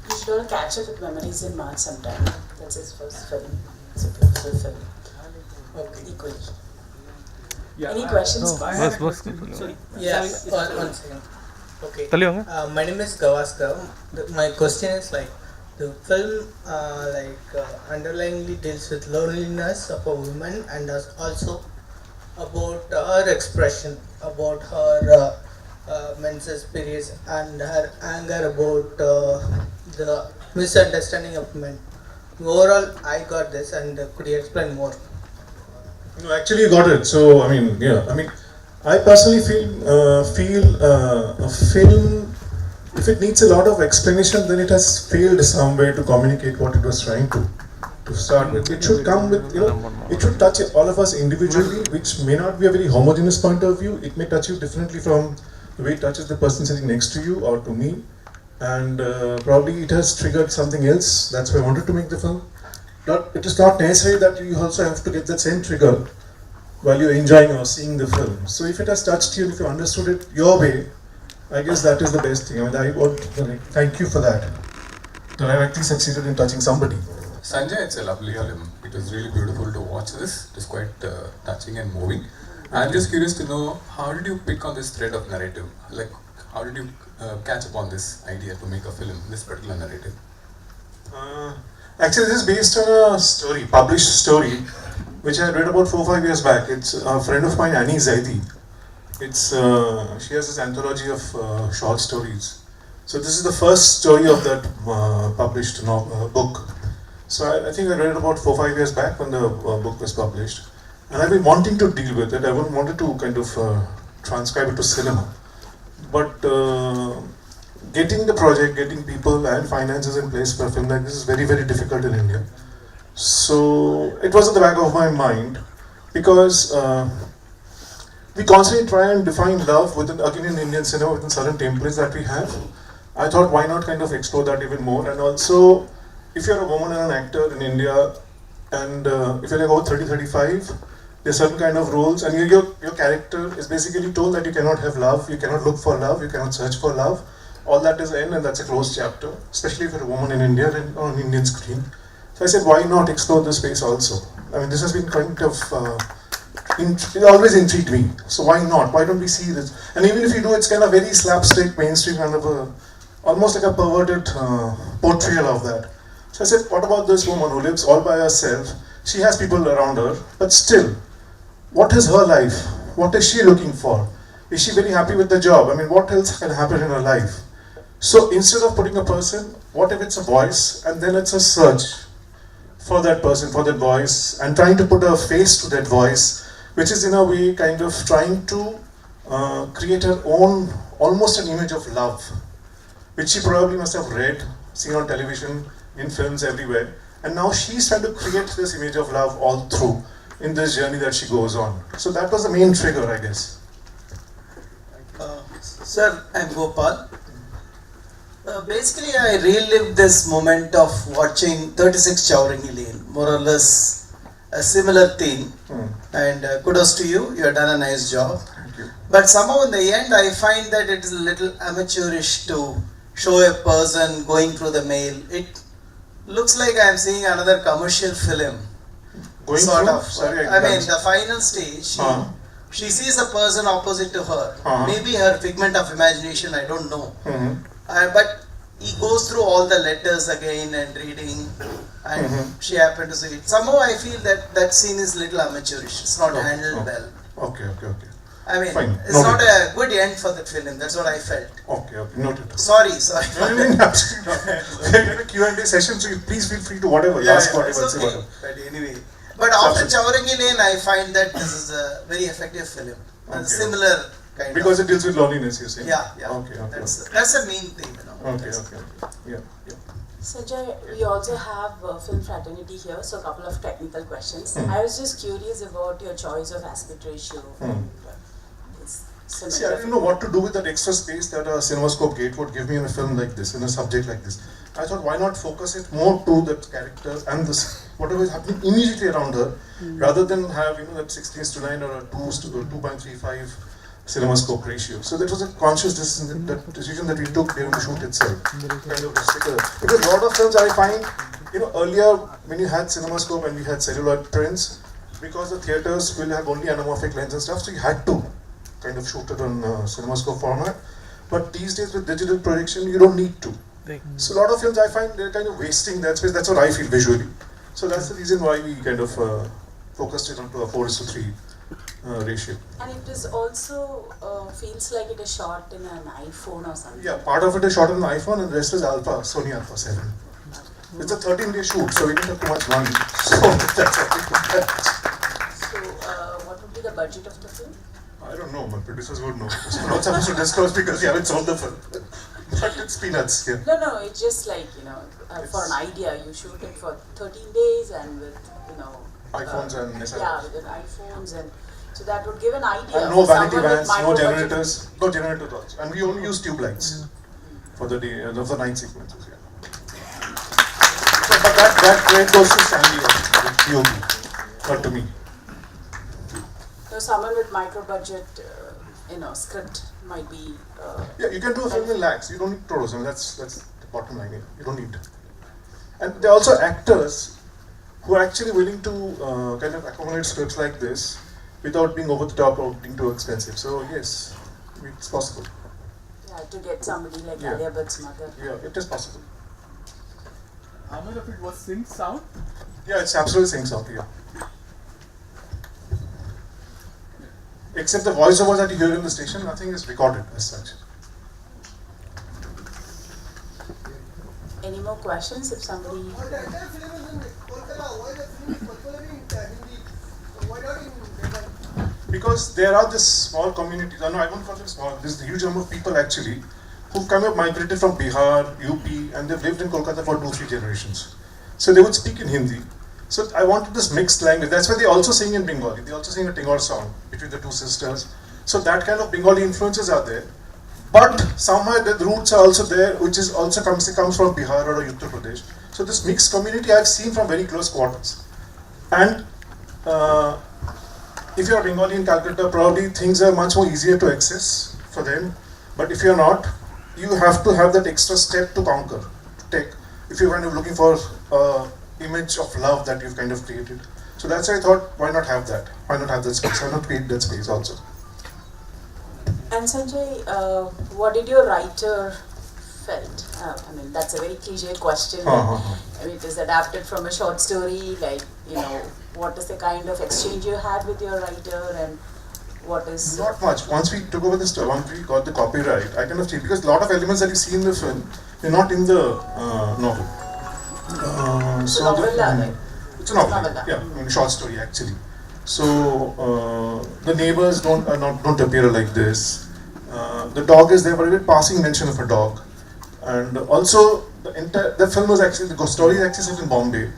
He's going to catch up with Memories in March sometime. That's his first film. It's a beautiful film. Okay. Equally. Yeah, Any questions? no, Sorry. Yes, one second. Okay. Tell you, My name is Gavaskar. My question is like the film underlyingly deals with loneliness of a woman and also about her expression, about her menses periods and her anger about the misunderstanding of men. Overall, I got this, and could you explain more? No, actually, you got it. So, I mean, yeah, I mean, I personally feel a film, if it needs a lot of explanation, then it has failed somewhere to communicate what it was trying to start with. It should come with, it should touch all of us individually, which may not be a very homogeneous point of view. It may touch you differently from the way it touches the person sitting next to you or to me. And probably it has triggered something else. That's why I wanted to make the film. It is not necessary that you also have to get that same trigger while you're enjoying or seeing the film. So if it has touched you, if you understood it your way, I guess that is the best thing. I mean, I want to thank you for that. That I've actually succeeded in touching somebody. Sanjay, it's a lovely film. It was really beautiful to watch this. It was quite touching and moving. I'm just curious to know, how did you pick on this thread of narrative? Like, how did you catch upon this idea to make a film, this particular narrative? Actually, this is based on a story, published story, which I read about 4 or 5 years back. It's a friend of mine, Annie Zaidi. She has this anthology of short stories. So this is the first story of that published book. So I think I read it about 4 or 5 years back when the book was published. And I've been wanting to deal with it. I wanted to kind of transcribe it to cinema. But getting the project, getting people and finances in place for a film like this is very, very difficult in India. So it was at the back of my mind because we constantly try and define love again in Indian cinema within certain templates that we have. I thought, why not kind of explore that even more? And also, if you're a woman and an actor in India, and if you're like about 30-35, there's certain kind of roles, and your character is basically told that you cannot have love, you cannot look for love, you cannot search for love. All that is in, and that's a closed chapter, especially if you're a woman in India and on Indian screen. So I said, why not explore this space also? I mean, this has been kind of, it always intrigued me. So why not? Why don't we see this? And even if you do, it's kind of very slapstick, mainstream kind of almost like a perverted portrayal of that. So I said, what about this woman who lives all by herself? She has people around her, but still, what is her life? What is she looking for? Is she very happy with the job? I mean, what else can happen in her life? So instead of putting a person, what if it's a voice, and then it's a search for that person, for that voice, and trying to put a face to that voice, which is in a way kind of trying to create her own, almost an image of love, which she probably must have read, seen on television, in films everywhere, and now she's trying to create this image of love all through in this journey that she goes on. So that was the main trigger, I guess. Sir, I'm Gopal. Basically, I relived this moment of watching 36 Chowringi Lane, more or less a similar theme. And kudos to you, you have done a nice job. Thank you. But somehow in the end, I find that it is a little amateurish to show a person going through the mail. It looks like I am seeing another commercial film. Going sort through? of. Sorry, I mean, the final stage, she sees a person opposite to her. Maybe her figment of imagination, I don't know. But he goes through all the letters again and reading, and she happened to see it. Somehow I feel that that scene is little amateurish. It's not handled well. Okay. I mean, Fine. it's Noted. not a good end for the film. That's what I felt. Okay, noted. Sorry. No, absolutely not. We have a Q&A session, so you please feel free to whatever, ask whatever, it's say okay. whatever. But anyway, but after Chowringi Lane, I find that this is a very effective film. Okay. Similar kind Because of. it deals with loneliness, you say? Yeah. Okay. That's a main thing, you know. Okay. Yeah. Sanjay, we also have film fraternity here, so a couple of technical questions. I was just curious about your choice of aspect ratio. See, I didn't know what to do with that extra space that a CinemaScope gate would give me in a film like this, in a subject like this. I thought, why not focus it more to that character and this, whatever is happening immediately around her, rather than have that 16:9 or a 2:35 cinemascope ratio. So that was a conscious decision that we took during the shoot itself. Kind of because a lot of films I find, earlier when you had cinemascope and we had celluloid prints, because the theaters will have only anamorphic lens and stuff, so you had to kind of shoot it on cinemascope format. But these days with digital projection, you don't need to. So a lot of films I find they're kind of wasting that space. That's what I feel visually. So that's the reason why we kind of focused it onto a 4:3 ratio. And it is also feels like it is shot in an iPhone or something. Yeah, part of it is shot on an iPhone and the rest is Sony Alpha 7. It's a 13-day shoot, so we didn't have too much money. So that's what we did. So what would be the budget of the film? I don't know, my producers would know. So I'm not supposed to disclose because you haven't sold the film. But it's peanuts, yeah. No, it's just like, for an idea, you shoot it for 13 days and with, iPhones and yeah, with iPhones and so that would give an idea. And no for vanity someone with vans, no micro budget. generators, no generators also. And we only use tube lights for the day, of the night sequences, yeah. So, but that credit goes to Stanley, POP, not to me. So someone with micro budget, script might be. Yeah, you can do a film in lakhs. You don't need crores. I mean, that's the bottom line. You don't need. And there are also actors who are actually willing to kind of accommodate scripts like this without being over the top or being too expensive. So yes, it's possible. Yeah, to get somebody like Yeah. Alia Bhatt's mother. Yeah, it is possible. How much of it was sync sound? Yeah, it's absolutely sync sound. Yeah. Except the voiceovers that you hear in the station, nothing is recorded as such. Any more questions? If somebody. Because there are this small communities, no, I won't call them small, there's a huge number of people actually who've come up migrated from Bihar, UP, and they've lived in Kolkata for 2-3 generations. So they would speak in Hindi. So I wanted this mixed language. That's why they also sing in Bengali. They also sing a Tingor song between the two sisters. So that kind of Bengali influences are there. But somehow the roots are also there, which is also comes from Bihar or Uttar Pradesh. So this mixed community I've seen from very close quarters. And if you're Bengali in Calcutta, probably things are much more easier to access for them. But if you're not, you have to have that extra step to conquer, to take. If you're kind of looking for image of love that you've kind of created. So that's why I thought, why not have that? Why not have that space? Why not create that space also? And Sanjay, what did your writer felt? I mean, that's a very cliche question. I mean, it is adapted from a short story. Like, what is the kind of exchange you had with your writer, and what is? Not much. Once we took over the story, once we got the copyright, I kind of changed because a lot of elements that you see in the film, they're not in the novel. So novella, it's a novel. Yeah, I mean, short story actually. So the neighbors don't appear like this. The dog is there, but a passing mention of a dog, and also the film was actually the story is actually set in Bombay.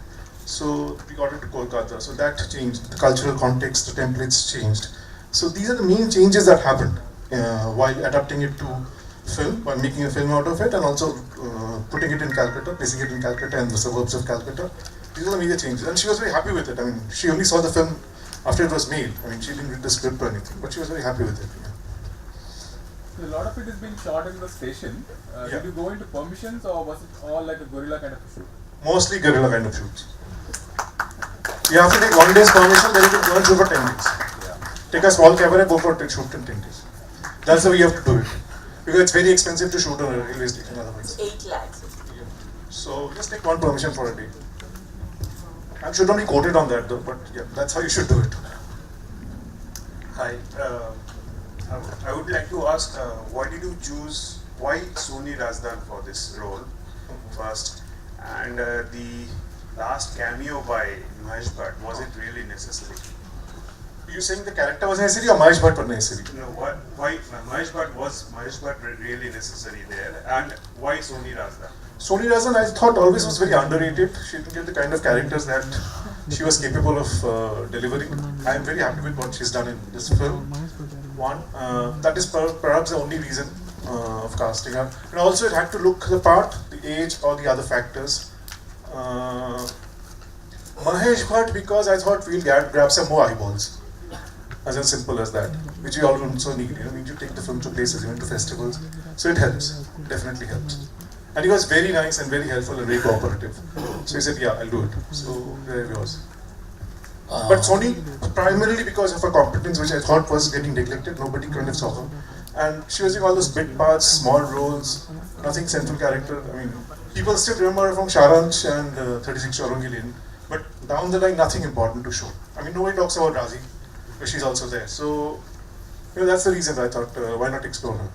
So we got it to Kolkata. So that changed. The cultural context, the templates changed. So these are the main changes that happened while adapting it to film, by making a film out of it, and also putting it in Calcutta, placing it in Calcutta and the suburbs of Calcutta. These are the major changes, and she was very happy with it. I mean, she only saw the film after it was made. I mean, she didn't read the script or anything, but she was very happy with it. A lot of it is being shot in the station. Did you go into permissions, or was it all like a guerrilla kind of a shoot? Mostly guerrilla kind of shoots. You have to take 1 day's permission, then you can go and shoot for 10 days. Take a small camera, go for shoot in 10 days. That's the way you have to do it. Because it's very expensive to shoot on a railway station otherwise. 8 lakhs. Yeah. So just take one permission for a day. I should not be quoted on that though, but yeah, that's how you should do it. Hi, I would like to ask, why Soni Razdan for this role first, and the last cameo by Mahesh Bhatt, was it really necessary? Are you saying the character was necessary or Mahesh Bhatt was necessary? No, why Mahesh Bhatt really necessary there, and why Soni Razdan? Soni Razdan, I thought always was very underrated. She didn't get the kind of characters that she was capable of delivering. I am very happy with what she's done in this film. One, that is perhaps the only reason of casting her. And also it had to look the part, the age, or the other factors. Mahesh Bhatt, because I thought we'll grab some more eyeballs. as simple as that, which we all also need. You know, we need to take the film to places, even to festivals. So it helps, definitely helps. And he was very nice and very helpful and very cooperative. So he said, yeah, I'll do it. So there he was. But Sony, primarily because of her competence, which I thought was getting neglected, nobody kind of saw her. And she was doing all those bit parts, small roles, nothing central character. I mean, people still remember her from Sharanch and 36 Charangi Lane. But down the line, nothing important to show. I mean, nobody talks about Razi, but she's also there. So, you know, that's the reason I thought, why not explore her?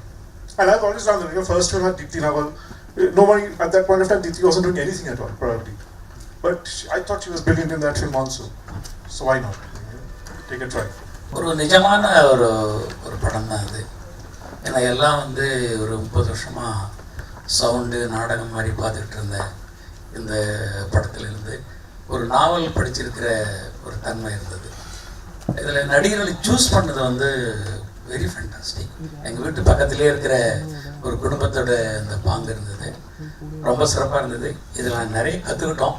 And I've always done that. You know, first film had Deepthi Nawal. Nobody at that point of time, Deepthi wasn't doing anything at all, probably. But I thought she was brilliant in that film also. So why not? Take a try. ஒரு நிஜமான ஒரு படம் தான் இது. ஏன்னா எல்லாம் வந்து ஒரு 30 வருஷமா சவுண்டு நாடகம் மாதிரி பார்த்துக்கிட்டு இருந்தேன். இந்த படத்திலிருந்து ஒரு நாவல் படிச்சிருக்கிற ஒரு தன்மை இருந்தது. இதில் நடிகர்களை சூஸ் பண்ணது வந்து வெரி ஃபேண்டாஸ்டிக். எங்கள் வீட்டு பக்கத்திலே இருக்கிற ஒரு குடும்பத்தோட இந்த பாங்கு இருந்தது. ரொம்ப சிறப்பாக இருந்தது. இதில் நிறைய கற்றுக்கிட்டோம்.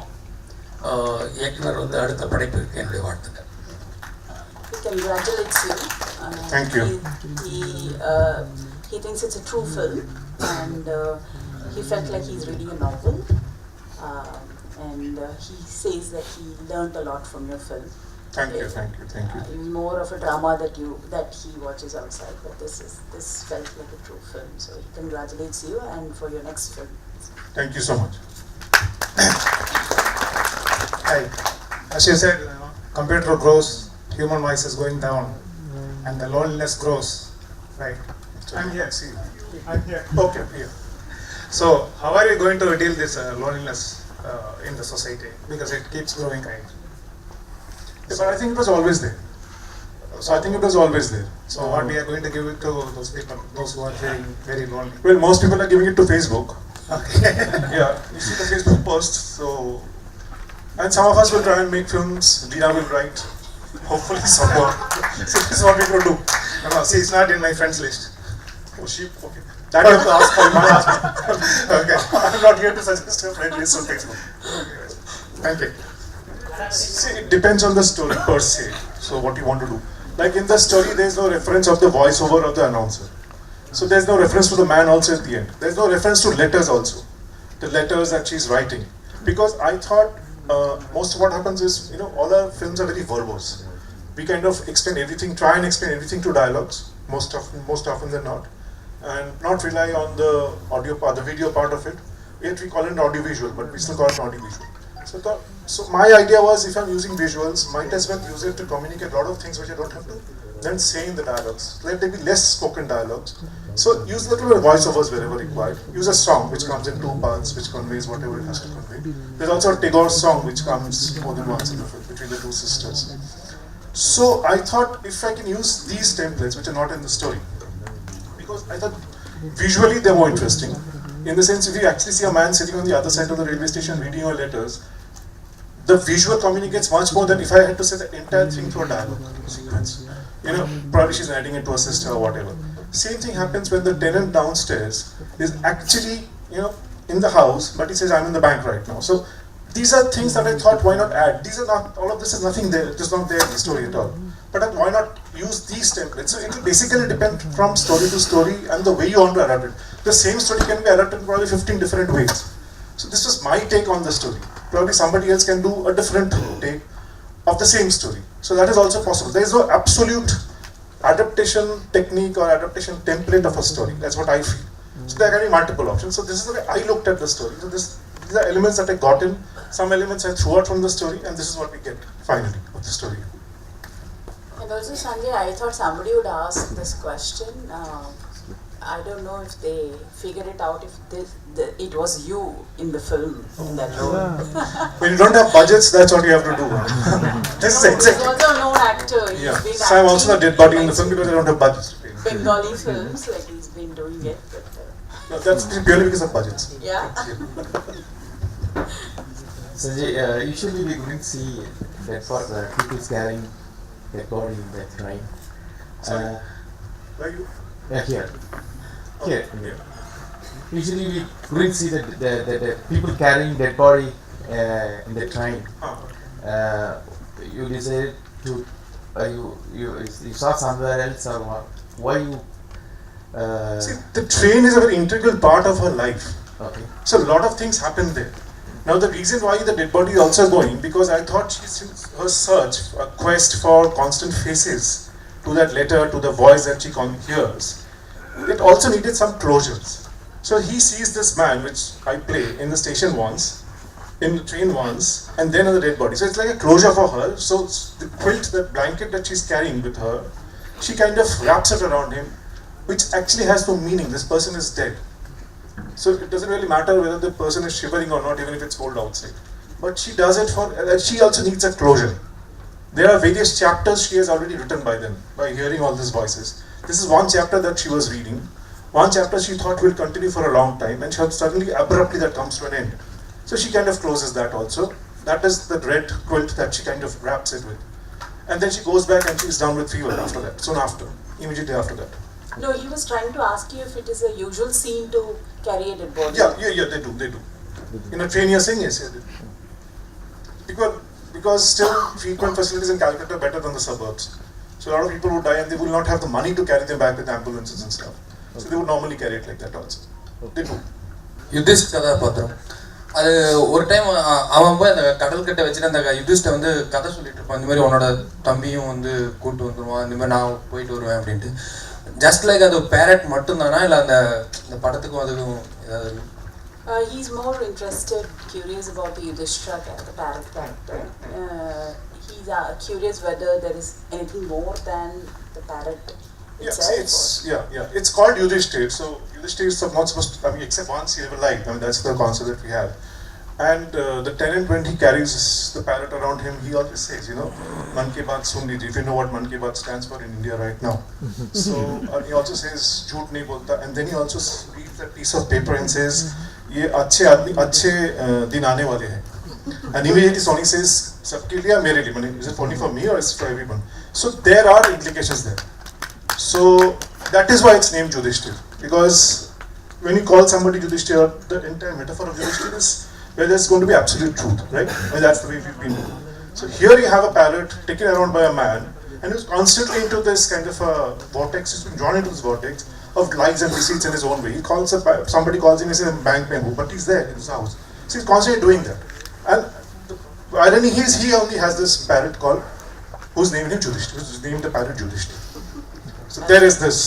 இயக்குனர் வந்து அடுத்த படைப்பிற்கு என்னுடைய வாழ்த்துக்கள். He congratulates you. Thank you. He thinks it's a true film, and he felt like he's reading a novel. And he says that he learned a lot from your film. Thank you. It was more of a drama that he watches outside, but this felt like a true film. So he congratulates you and for your next film. Thank you so much. Hi. As you said, computer grows, human voice is going down, and the loneliness grows. Right. I'm here. See, I'm here. Okay, here. So, how are you going to deal this loneliness in the society? Because it keeps growing, right? Yeah, but I think it was always there. So, what we are going to give it to those people, those who are feeling very lonely? Well, most people are giving it to Facebook. Okay. Yeah, you see the Facebook posts. So, and some of us will try and make films. Leena will write. Hopefully, someone. So this is what we're going to do. No, see, it's not in my friends list. Oh, she. Okay. That you have to ask for. You can't ask me. Okay. I'm not here to suggest a friend list on Facebook. Thank you. See, it depends on the story per se. So what you want to do. Like in the story, there's no reference of the voiceover of the announcer. So there's no reference to the man also at the end. There's no reference to letters also. The letters that she's writing. Because I thought most of what happens is, you know, all our films are very verbose. We kind of explain everything, try and explain everything to dialogues, most often than not. And not rely on the audio part, the video part of it. Yet we call it audiovisual, but we still call it audiovisual. So my idea was, if I'm using visuals, might as well use it to communicate a lot of things which I don't have to then say in the dialogues. Let there be less spoken dialogues. So use little bit of voiceovers wherever required. Use a song which comes in 2 parts, which conveys whatever it has to convey. There's also a Tagore song which comes more than once in the film between the 2 sisters. So I thought if I can use these templates which are not in the story, because I thought visually they're more interesting. In the sense, if you actually see a man sitting on the other side of the railway station reading your letters, the visual communicates much more than if I had to say the entire thing through a dialogue sequence. You know, probably she's writing it to a sister or whatever. Same thing happens when the tenant downstairs is actually, you know, in the house, but he says, I'm in the bank right now. So these are things that I thought, why not add? These are not, all of this is nothing there, it is not there in the story at all. But why not use these templates? So it will basically depend from story to story and the way you want to adapt it. The same story can be adapted in probably 15 different ways. So this was my take on the story. Probably somebody else can do a different take of the same story. So that is also possible. There is no absolute adaptation technique or adaptation template of a story. That's what I feel. So there can be multiple options. So this is the way I looked at the story. So these are elements that I got in. Some elements I threw out from the story, and this is what we get finally of the story. And also, Sanjay, I thought somebody would ask this question. I don't know if they figured it out, if it was you in the film, in that role. When you don't have budgets, that's what you have to do. This is exactly. He's also a known actor. He's been So I'm also a dead body in the film because I don't have budgets. Bengali films, like he's been doing it. But, No, that's purely because of budgets. yeah. Sanjay, usually we couldn't see that for people carrying their body in that train. Where you? Here. Usually we couldn't see the people carrying their body in the train. You decided to you saw somewhere else, or what? Why you? See, the train is a very integral part of her life. Okay. So a lot of things happen there. Now the reason why the dead body is also going, because I thought her search, a quest for constant faces to that letter, to the voice that she hears, it also needed some closures. So he sees this man, which I play, in the station once, in the train once, and then on the dead body. So it's like a closure for her. So the quilt, the blanket that she's carrying with her, she kind of wraps it around him, which actually has no meaning. This person is dead. So it doesn't really matter whether the person is shivering or not, even if it's cold outside. But she does it for, she also needs a closure. There are various chapters she has already written by then, by hearing all these voices. This is one chapter that she was reading. One chapter she thought will continue for a long time, and suddenly, abruptly, that comes to an end. So she kind of closes that also. That is the red quilt that she kind of wraps it with. And then she goes back and she's down with fever after that, soon after, immediately after that. No, he was trying to ask you if it is a usual scene to carry a dead body. Yeah, they do. In a train you're saying, yes, they do. Because still treatment facilities in Calcutta are better than the suburbs. So a lot of people would die and they will not have the money to carry them back with ambulances and stuff. So they would normally carry it like that also. They do. யுதிஷ் கதாபாத்திரம் அது ஒரு time அவன் போய் அந்த கடல் கட்டை வச்சுட்டு அந்த யுதிஷ்ட வந்து கதை சொல்லிட்டு இருப்பான், இந்த மாதிரி உன்னோட தம்பியும் வந்து கூப்பிட்டு வந்துடுவான், இந்த மாதிரி நான் போயிட்டு வருவேன் அப்படின்ட்டு. ஜஸ்ட் லைக் அது பேரட் மட்டும் தானா இல்லை அந்த படத்துக்கும் அதுக்கும் ஏதாவது? He's more interested, curious about the Yudhishthira character, the parrot character. He's curious whether there is anything more than the parrot itself. It's called Yudhishthira. So Yudhishthira is not supposed to, except once he ever lied. That's the concept that we have. And the tenant, when he carries the parrot around him, he always says, Man Ki Baat Sun Lijiye, if you know what Man Ki Baat stands for in India right now. So he also says, Jhoot nahi bolta, and then he also reads that piece of paper and says, Ye achhe din aane wale hain. And immediately Sony says, Sabke liye, mere liye. Is it only for me or is it for everyone? So there are implications there. So that is why it's named Yudhishthira. Because when you call somebody Yudhishthira, the entire metaphor of Yudhishthira is where there's going to be absolute truth, right? That's the way we've been doing. So here you have a parrot taken around by a man, and he's constantly into this kind of a vortex. He's been drawn into this vortex of lies and deceits in his own way. He calls somebody calls him, he says, bank mein hu, but he's there in his house. So he's constantly doing that. And the irony is, he only has this parrot called, who's named him Yudhishthira, who's named the parrot Yudhishthira. So there is this